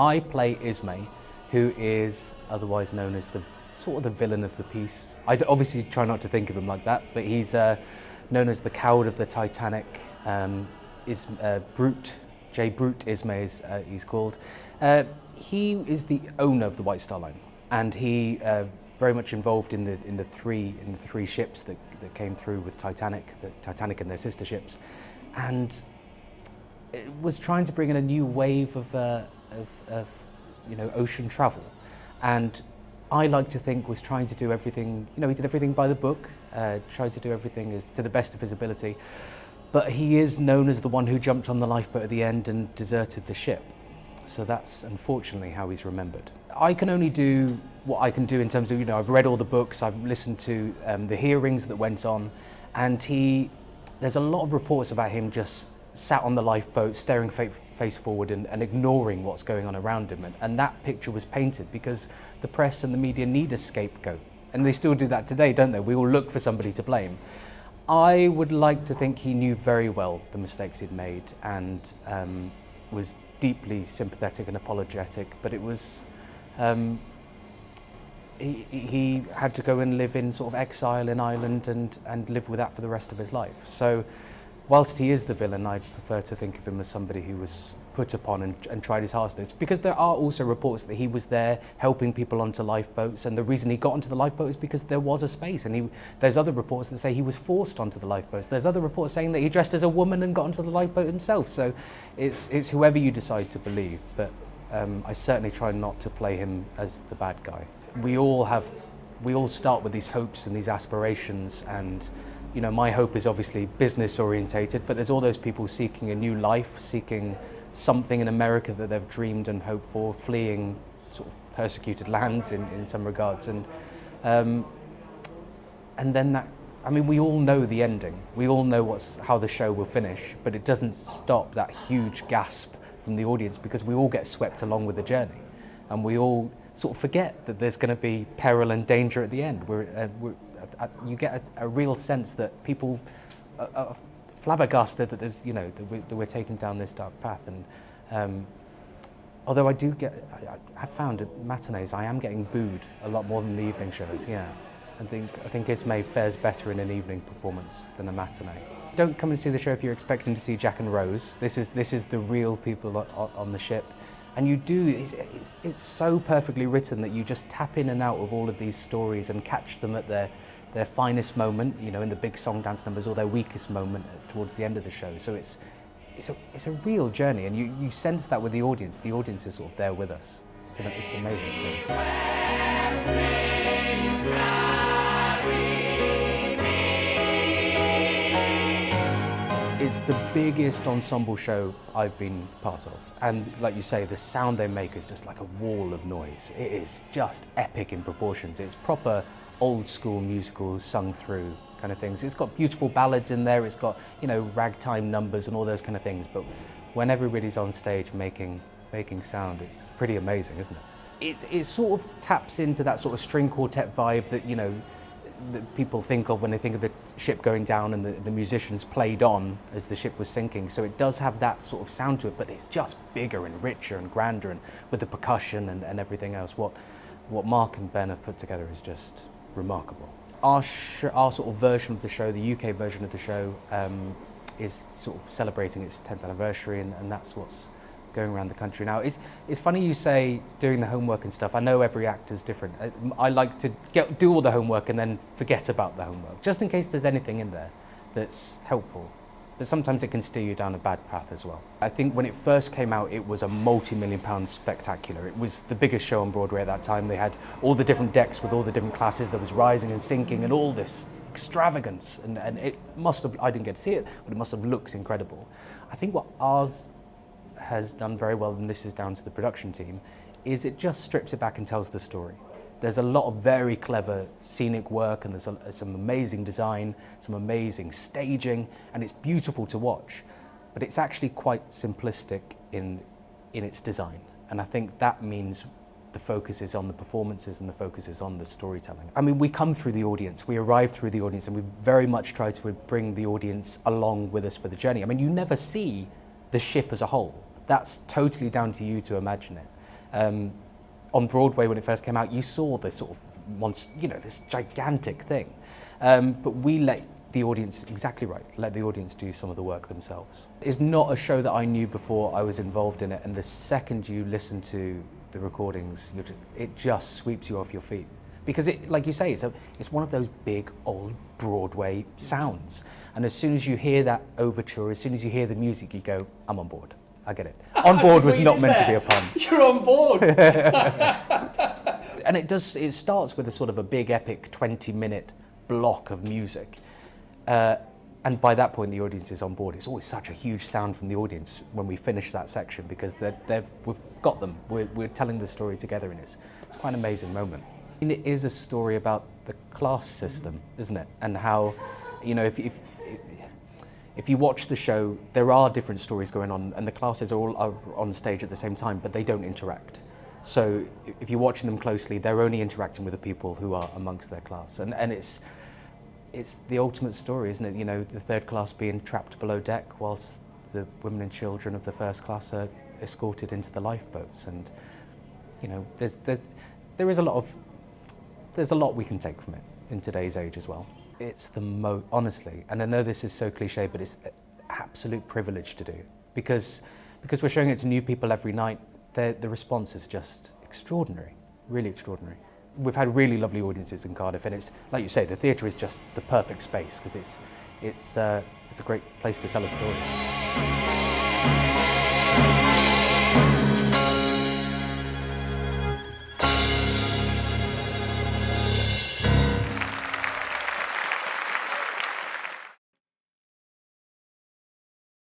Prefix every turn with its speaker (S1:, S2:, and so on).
S1: I play Ismay, who is otherwise known as the sort of the villain of the piece. I obviously try not to think of him like that, but he's known as the coward of the Titanic. Brute, J. Brute Ismay is he's called. He is the owner of the White Star Line, and he very much involved in the three ships that came through with Titanic, the Titanic and their sister ships, and it was trying to bring in a new wave of ocean travel, and I like to think was trying to do everything. He did everything by the book, tried to do everything to the best of his ability, but he is known as the one who jumped on the lifeboat at the end and deserted the ship. So that's unfortunately how he's remembered. I can only do what I can do in terms of, I've read all the books, I've listened to the hearings that went on, and there's a lot of reports about him just sat on the lifeboat, staring face forward and ignoring what's going on around him. And that picture was painted because the press and the media need a scapegoat. And they still do that today, don't they? We all look for somebody to blame. I would like to think he knew very well the mistakes he'd made and was deeply sympathetic and apologetic, but it was, he had to go and live in sort of exile in Ireland and live with that for the rest of his life. So whilst he is the villain, I prefer to think of him as somebody who was put upon and tried his hardest, because there are also reports that he was there helping people onto lifeboats, and the reason he got onto the lifeboat is because there was a space, and there's other reports that say he was forced onto the lifeboats. There's other reports saying that he dressed as a woman and got onto the lifeboat himself. So it's whoever you decide to believe, but I certainly try not to play him as the bad guy. We all start with these hopes and these aspirations, and my hope is obviously business orientated, but there's all those people seeking a new life, seeking something in America that they've dreamed and hoped for, fleeing sort of persecuted lands in some regards, and then we all know the ending. We all know how the show will finish, but it doesn't stop that huge gasp from the audience, because we all get swept along with the journey, and we all sort of forget that there's going to be peril and danger at the end. You get a real sense that people are flabbergasted that there's, that we're taking down this dark path. And although I have found at matinees I am getting booed a lot more than the evening shows. Yeah, I think Ismay fares better in an evening performance than a matinee. Don't come and see the show if you're expecting to see Jack and Rose. This is the real people on the ship. And you do, it's so perfectly written that you just tap in and out of all of these stories and catch them at their finest moment, in the big song dance numbers, or their weakest moment towards the end of the show. So it's a real journey, and you sense that with the audience. The audience is sort of there with us. So it's an amazing thing. It's the biggest ensemble show I've been part of, and like you say, the sound they make is just like a wall of noise. It is just epic in proportions. It's proper old school musical sung through kind of things. It's got beautiful ballads in there, it's got ragtime numbers and all those kind of things, but when everybody's on stage making sound, it's pretty amazing, isn't it? It sort of taps into that sort of string quartet vibe that that people think of when they think of the ship going down and the musicians played on as the ship was sinking. So it does have that sort of sound to it, but it's just bigger and richer and grander, and with the percussion and everything else. What Mark and Ben have put together is just remarkable. Our sort of version of the show, the UK version of the show, is sort of celebrating its 10th anniversary, and that's what's going around the country now. It's funny you say doing the homework and stuff. I know every actor's different. I like to do all the homework and then forget about the homework, just in case there's anything in there that's helpful. But sometimes it can steer you down a bad path as well. I think when it first came out, it was a multi-million-pound spectacular. It was the biggest show on Broadway at that time. They had all the different decks with all the different classes. There was rising and sinking and all this extravagance. And it must have, I didn't get to see it, but it must have looked incredible. I think what ours has done very well, and this is down to the production team, is it just strips it back and tells the story. There's a lot of very clever scenic work, and there's some amazing design, some amazing staging, and it's beautiful to watch. But it's actually quite simplistic in its design. And I think that means the focus is on the performances and the focus is on the storytelling. I mean, we come through the audience, we arrive through the audience, and we very much try to bring the audience along with us for the journey. I mean, you never see the ship as a whole. That's totally down to you to imagine it. On Broadway, when it first came out, you saw this sort of this gigantic thing. But we let the audience, exactly right, let the audience do some of the work themselves. It's not a show that I knew before I was involved in it, and the second you listen to the recordings, it just sweeps you off your feet. Because like you say, it's one of those big old Broadway sounds. And as soon as you hear that overture, as soon as you hear the music, you go, I'm on board. I get it. On board was not meant to be a pun.
S2: You're on board.
S1: And it starts with a sort of a big epic 20-minute block of music. And by that point, the audience is on board. It's always such a huge sound from the audience when we finish that section, because we've got them. We're telling the story together, and it's quite an amazing moment. And it is a story about the class system, isn't it? And how, if you watch the show, there are different stories going on, and the classes are all on stage at the same time, but they don't interact. So if you're watching them closely, they're only interacting with the people who are amongst their class. And it's the ultimate story, isn't it? The third class being trapped below deck whilst the women and children of the first class are escorted into the lifeboats. And, there's a lot we can take from it in today's age as well. It's honestly, and I know this is so cliche, but it's an absolute privilege to do, because we're showing it to new people every night. The response is just extraordinary, really extraordinary. We've had really lovely audiences in Cardiff, and it's, like you say, the theatre is just the perfect space, because it's a great place to tell a story.